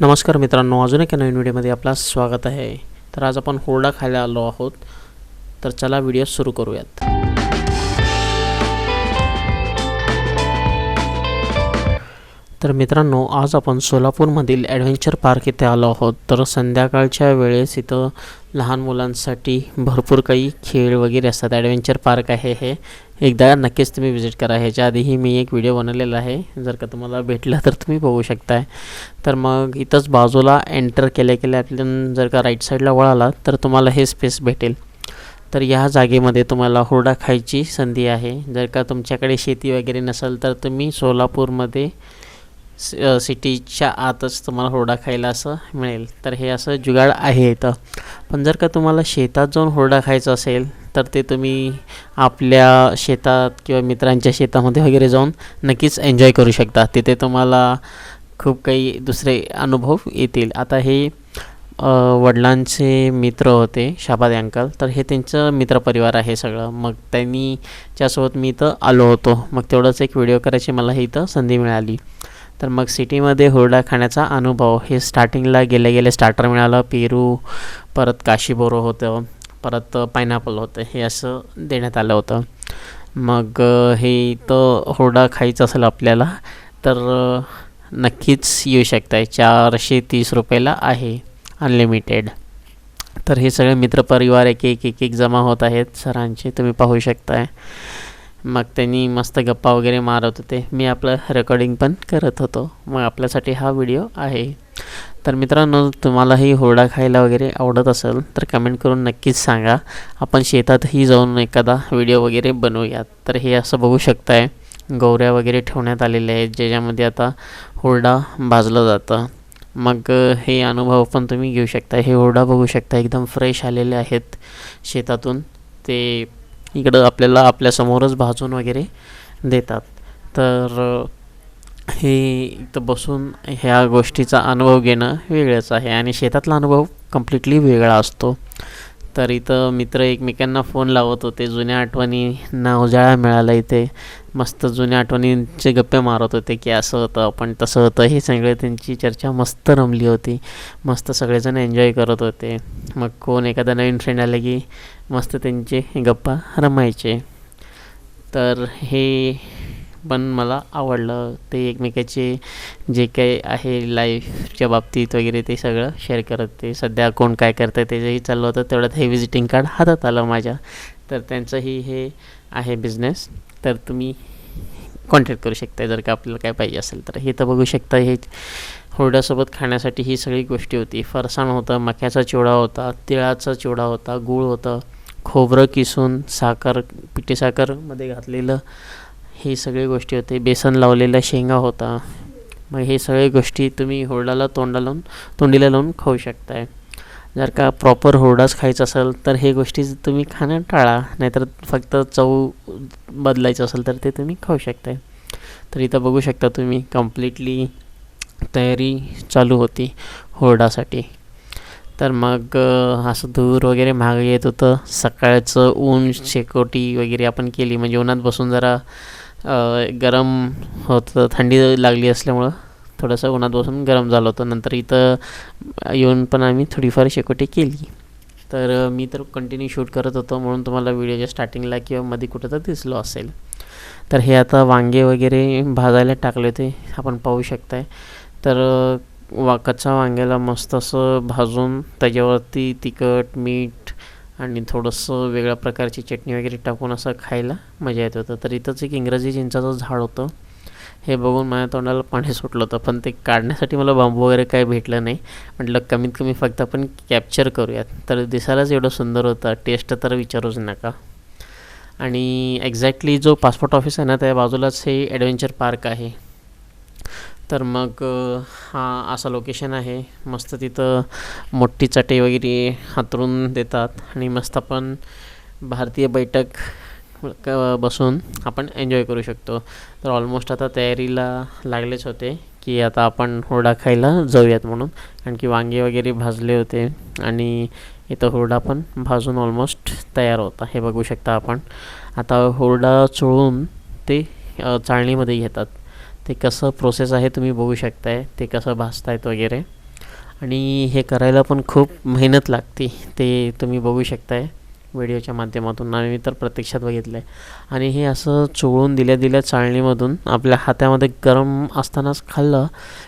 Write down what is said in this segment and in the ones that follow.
नमस्कार मित्रांनो, अजून एका नवीन व्हिडिओमध्ये आपलं स्वागत आहे. तर आज आपण हुरडा खायला आलो आहोत. तर चला व्हिडिओ सुरू करूयात. तर मित्रांनो, आज आपण सोलापूरमधील ॲडव्हेंचर पार्क इथे आलो आहोत. तर संध्याकाळच्या वेळेस इथं लहान मुलांसाठी भरपूर काही खेळ वगैरे असतात. ॲडव्हेंचर पार्क आहे हे. एकदा नक्कीच तुम्ही विजिट करा. ह्याच्या आधीही मी एक व्हिडिओ बनवलेला आहे, जर का तुम्हाला भेटला तर तुम्ही बघू शकताय. तर मग इथंच बाजूला एंटर केल्या आपण जर का राईट साईडला वळाला तर तुम्हाला हे स्पेस भेटेल. तर ह्या जागेमध्ये तुम्हाला हुरडा खायची संधी आहे. जर का तुमच्याकडे शेती वगैरे नसेल तर तुम्ही सोलापूरमध्ये सिटीच्या आतच तुम्हाला हुरडा खायला असं मिळेल. तर हे असं जुगाड आहे इथं. पण जर का तुम्हाला शेतात जाऊन हुरडा खायचा असेल तर ते तुम्ही आपल्या शेतात किंवा मित्रांच्या शेतामध्ये वगैरे जाऊन नक्कीच एन्जॉय करू शकता. तिथे तुम्हाला खूप काही दुसरे अनुभव येतील. आता हे वडिलांचे मित्र होते शाबाद अंकल. तर हे त्यांचं मित्रपरिवार आहे सगळं. मग त्यांच्यासोबत मी इथं आलो होतो. मग तेवढंच एक व्हिडिओ करायची मला इथं संधी मिळाली. तर मग सिटीमध्ये हुरडा खाण्याचा अनुभव हे स्टार्टिंगला गेले स्टार्टर मिळालं. पेरू, परत काशीबोरो होतं, परत पायनॅपल होतं, हे असं देण्यात आलं होतं. मग हे इथं हुरडा खायचं असेल आपल्याला तर नक्कीच येऊ शकताय. 430 रुपयाला आहे अनलिमिटेड. तर हे सगळे मित्रपरिवार एक जमा होत आहेत सरांचे, तुम्ही पाहू शकताय. मग त्यांनी मस्त गप्पा वगैरे मारत होते. मी आपलं रेकॉर्डिंग पण करत होतो. मग आपल्यासाठी हा व्हिडिओ आहे. तर मित्रांनो, तुम्हालाही हुरडा खायला वगैरे आवडत असेल तर कमेंट करून नक्कीच सांगा. आपण शेतातही जाऊन एखादा व्हिडिओ वगैरे बनवूयात. तर हे असं बघू शकताय, गौऱ्या वगैरे ठेवण्यात आलेल्या आहेत ज्याच्यामध्ये आता हुरडा भाजलं जातं. मग हे अनुभव पण तुम्ही घेऊ शकता. हे हुरडा बघू शकता, एकदम फ्रेश आलेले आहेत शेतातून. ते इकडं आपल्याला आपल्यासमोरच भाजून वगैरे देतात. तर हे इथं बसून ह्या गोष्टीचा अनुभव घेणं वेगळंच आहे आणि शेतातला अनुभव कम्प्लिटली वेगळा असतो. तर इथं मित्र एकमेकांना फोन लावत होते. जुन्या आठवणींना उजाळा मिळाला. इथे मस्त जुन्या आठवणींचे गप्पे मारत होते की असं होतं, आपण तसं होतं. हे सगळे त्यांची चर्चा मस्त रमली होती. मस्त सगळेजण एन्जॉय करत होते. मग कोण एखादा नवीन फ्रेंड आले की मस्त त्यांचे गप्पा रमायचे. तर हे पण मला आवडलं. ते एकमेकाचे जे काही आहे लाईफच्या बाबतीत वगैरे ते सगळं शेअर करत ते. सध्या कोण काय करतं आहे त्याचंही चाललं होतं. तेवढ्यात हे विजिटिंग कार्ड हातात आलं माझ्या. तर त्यांचंही हे आहे बिझनेस. तर तुम्ही कॉन्टॅक्ट करू शकता जर का आपल्याला काय पाहिजे असेल तर. हे तर बघू शकता, हे हुरड्यासोबत खाण्यासाठी ही सगळी गोष्टी होती. फरसाण होतं, मक्याचा चिवडा होता, तिळाचा चिवडा होता, गूळ होतं, खोबरं किसून साखर, पिठी साखरमध्ये घातलेलं, हे सगळे गोष्टी होते. बेसन लावलेला शेंगा होता. मग हे सगळे गोष्टी तुम्ही हुरडाला तोंडीला लावून खाऊ शकताय. जर का प्रॉपर हुरडाच खायचा असेल तर हे गोष्टी तुम्ही खाणं टाळा. नाहीतर फक्त चव बदलायचं असेल तर ते तुम्ही खाऊ शकताय. तर इथं बघू शकता तुम्ही, कम्प्लिटली तयारी चालू होती हुरडासाठी. तर मग असं धूर वगैरे मागे येत होतं. सकाळचं ऊन शेकोटी वगैरे आपण केली, म्हणजे उन्हात बसून जरा गरम होतं, थंडी लागली असल्यामुळं थोडंसं उन्हात बसून गरम झालं होतं. नंतर इथं येऊन पण आम्ही थोडीफार शेकोटी केली. तर मी तर कंटिन्यू शूट करत होतो म्हणून तुम्हाला व्हिडिओच्या स्टार्टिंगला किंवा मध्ये कुठं तर दिसलो असेल. तर हे आता वांगे वगैरे भाजायला टाकले होते, आपण पाहू शकताय. तर कच्चा वांग्याला मस्त असं भाजून त्याच्यावरती तिखट, मीठ आणि थोडंसं वेगळ्या प्रकारची चटणी वगैरे टाकून असं खायला मजा येत होतं. तर इथंच एक इंग्रजी चिंचाचं झाड होतं. हे बघून माझ्या तोंडाला पाणी सुटलं होतं. पण ते काढण्यासाठी मला बांबू वगैरे काही भेटलं नाही. म्हटलं कमीत कमी फक्त आपण कॅप्चर करूयात. तर दिसायलाच एवढं सुंदर होतं. टेस्ट तर विचारूच नका. आणि एक्झॅक्टली जो पासपोर्ट ऑफिस आहे ना, त्या बाजूलाच हे ॲडव्हेंचर पार्क आहे. तर मग हा असं लोकेशन आहे. मस्त तिथं मोठी चटई वगैरे हातरून देतात आणि मस्त आपण भारतीय बैठक बसून आपण एन्जॉय करू शकतो. तर ऑलमोस्ट आता तयारीला लागलेच होते की आता आपण हुरडा खायला जाऊयात म्हणून. कारण की वांगे वगैरे भाजले होते आणि इथं हुरडा पण भाजून ऑलमोस्ट तयार होता. हे बघू शकता आपण. आता हुरडा चोळून ते चाळणीमध्ये घेतात. ते कसं प्रोसेस आहे तुम्ही बघू शकताय, ते कसं भाजतायत वगैरे. आणि हे करायला पण खूप मेहनत लागते, ते तुम्ही बघू शकताय व्हिडिओच्या माध्यमातून आणि मी तर प्रत्यक्षात बघितलं आहे. आणि हे असं चोळून दिल्या चाळणीमधून आपल्या हातामध्ये गरम असतानाच खाल्लं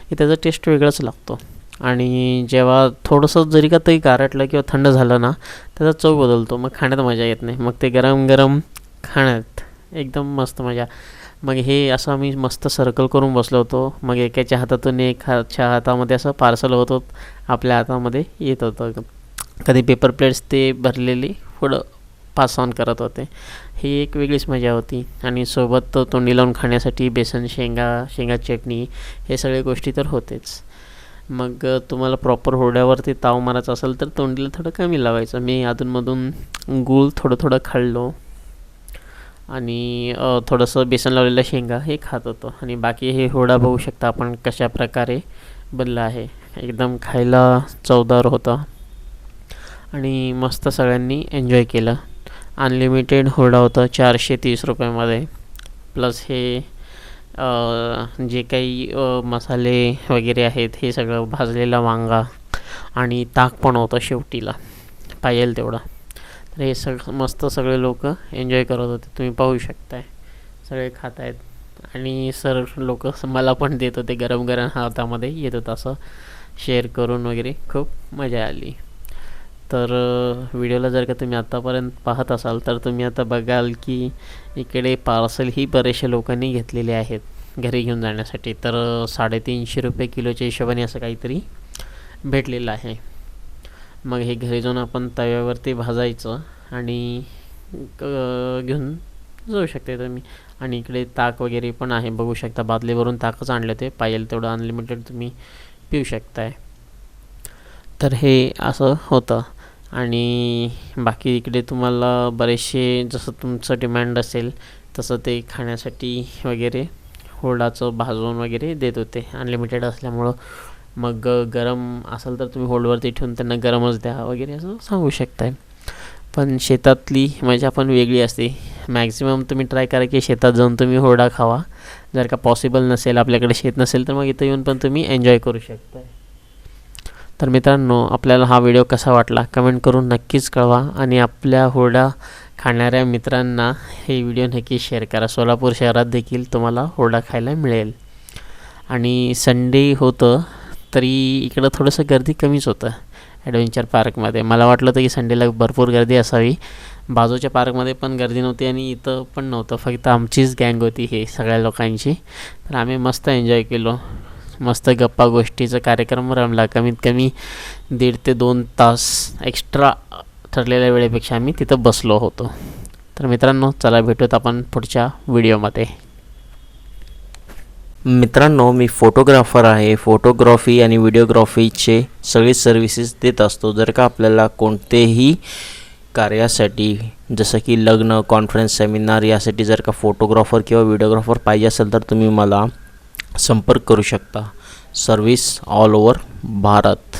की त्याचा टेस्ट वेगळाच लागतो. आणि जेव्हा थोडंसं जरी का तरी गारटलं किंवा थंड झालं ना, त्याचा चव बदलतो, मग खाण्यात मजा येत नाही, मग ते गरम गरम खाण्यात एकदम मस्त मजा. मग हे असं आम्ही मस्त सर्कल करून बसलो होतो. मग एकाच्या हातातून एकाच्या हातामध्ये असं पार्सल होत होतं, आपल्या हातामध्ये येत होतं. कधी पेपर प्लेट्स ते भरलेली पुढं पास ऑन करत होते. ही एक वेगळीच मजा होती. आणि सोबत तोंडी लावून खाण्यासाठी बेसन, शेंगा चटणी हे सगळे गोष्टी तर होतेच. मग तुम्हाला प्रॉपर हुरड्यावरती ताव मारायचा असेल तर तोंडीला थोडं कमी लावायचं. मी अधूनमधून गूळ थोडं खाल्लो आणि थोडंसं बेसन लावलेलं शेंगा हे खात होतो. आणि बाकी हे हुरडा बघू शकता आपण कशा प्रकारे बनला आहे. एकदम खायला चवदार होता आणि मस्त सगळ्यांनी एन्जॉय केलं. अनलिमिटेड हुरडा होता 430 रुपयामध्ये. प्लस हे जे काही मसाले वगैरे आहेत हे सगळं, भाजलेला वांगा आणि ताक पण होतं शेवटीला पाहिजे तेवढं. तर हे मस्त सगळे लोक एन्जॉय करत होते, तुम्ही पाहू शकताय सगळे खात आहेत. आणि लोक मला पण देत होते, गरम गरम हातामध्ये येत होतं, असं शेअर करून वगैरे खूप मजा आली. तर व्हिडिओला जर का तुम्ही आत्तापर्यंत पाहत असाल तर तुम्ही आता बघाल की इकडे पार्सलही बरेचशा लोकांनी घेतलेले आहेत घरी घेऊन जाण्यासाठी. तर 350 रुपये किलोच्या हिशोबाने असं काहीतरी भेटलेलं आहे. मग हे घरी जाऊन आपण तव्यावरती भाजायचं आणि घेऊन जाऊ शकते तुम्ही. आणि इकडे ताक वगैरे पण आहे, बघू शकता बादलीवरून ताकच आणले ते, पाहिजे तेवढं अनलिमिटेड तुम्ही पिऊ शकताय. तर हे असं होतं. आणि बाकी इकडे तुम्हाला बरेचसे जसं तुमचं डिमांड असेल तसं ते खाण्यासाठी वगैरे हुरडाचं भाजून वगैरे देत होते अनलिमिटेड असल्यामुळं. मग गरम असेल तर तुम्ही होल्डवरती ठेवून त्यांना गरमच द्या वगैरे असं सांगू शकताय. पण शेतातली मजा पण वेगळी असते. मॅक्झिमम तुम्ही ट्राय करा की शेतात जाऊन तुम्ही हुरडा खावा. जर का पॉसिबल नसेल, आपल्याकडे शेत नसेल, तर मग इथं येऊन पण तुम्ही एन्जॉय करू शकताय. तर मित्रांनो, आपल्याला हा व्हिडिओ कसा वाटला कमेंट करून नक्कीच कळवा. आणि आपल्या हुरडा खाणाऱ्या मित्रांना हे व्हिडिओ नक्की शेअर करा. सोलापूर शहरात देखील तुम्हाला हुरडा खायला मिळेल. आणि संडे होतं तरी इकडं थोडंसं गर्दी कमीच होतं ॲडव्हेंचर पार्कमध्ये. मला वाटलं होतं की संडेला भरपूर गर्दी असावी. बाजूच्या पार्कमध्ये पण गर्दी नव्हती आणि इथं पण नव्हतं, फक्त आमचीच गँग होती हे सगळ्या लोकांची. तर आम्ही मस्त एन्जॉय केलो. मस्त गप्पा गोष्टीचा कार्यक्रम रमला. कमीत कमी 1.5 ते 2 तास एक्स्ट्रा ठरलेल्या वेळेपेक्षा आम्ही तिथं बसलो होतो. तर मित्रांनो, चला भेटूत आपण पुढच्या व्हिडिओमध्ये. मित्रांनो, मी फोटोग्राफर आहे. फोटोग्राफी आणि व्हिडिओग्राफीचे सगळे सर्व्हिसेस देत असतो. जर का आपल्याला कोणतेही कार्यासाठी जसं की लग्न, कॉन्फरन्स, सेमिनार यासाठी जर का फोटोग्राफर किंवा व्हिडिओग्राफर पाहिजे असेल तर तुम्ही मला संपर्क करू शकता. Service all over Bharat.